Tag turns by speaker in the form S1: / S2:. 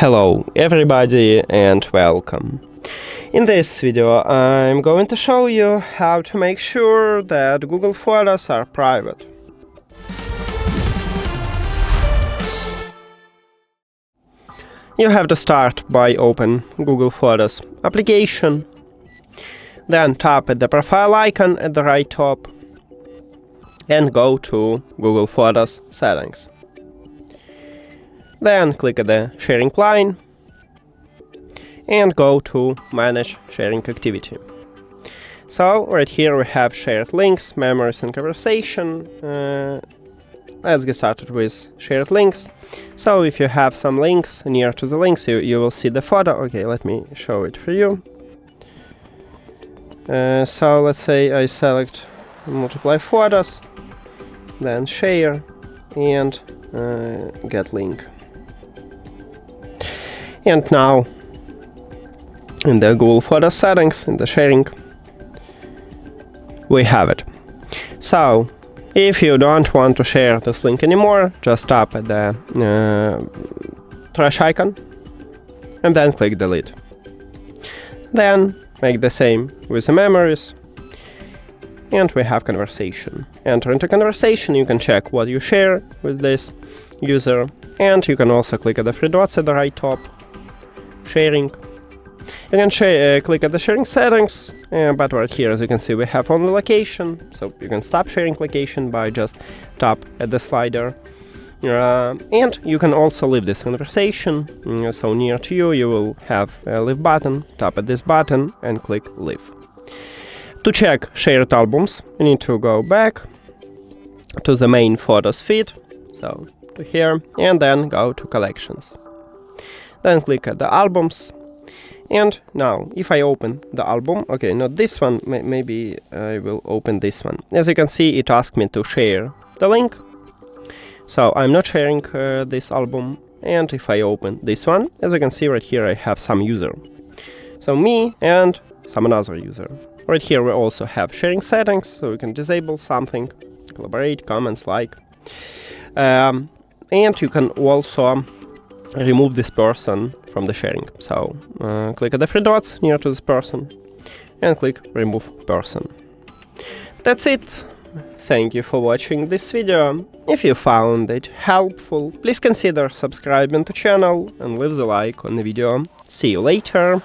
S1: Hello everybody and welcome. In this video I'm going to show you how to make sure that Google Photos are private. You have to start by open Google Photos application, then tap at the profile icon at the right top and go to Google Photos settings. Then click at the sharing line and go to Manage Sharing Activity. So right here we have shared links, memories and conversation. Let's get started with shared links. So if you have some links near to the links, you will see the photo. Okay, let me show it for you. So let's say I select multiply photos, then share and get link. And now in the Google Photos settings, in the sharing, we have it. So if you don't want to share this link anymore, just tap at the trash icon and then click delete. Then make the same with the memories and we have conversation. Enter into conversation, you can check what you share with this user, and you can also click at the three dots at the right top, sharing. You can click at the sharing settings, but right here, as you can see, we have only location, so you can stop sharing location by just tap at the slider. And you can also leave this conversation, so near to you, you will have a leave button, tap at this button and click leave. To check shared albums, you need to go back to the main photos feed, so to here, and then go to collections. Then click at the albums. And now, if I open the album, okay, not this one, maybe I will open this one. As you can see, it asked me to share the link. So I'm not sharing this album. And if I open this one, as you can see right here, I have some user. So me and some another user. Right here we also have sharing settings, so we can disable something, collaborate, comments, like. And you can also remove this person from the sharing. So click at the three dots near to this person and click remove person. That's it. Thank you for watching this video. If you found it helpful, please consider subscribing to the channel and leave the like on the video. See you later.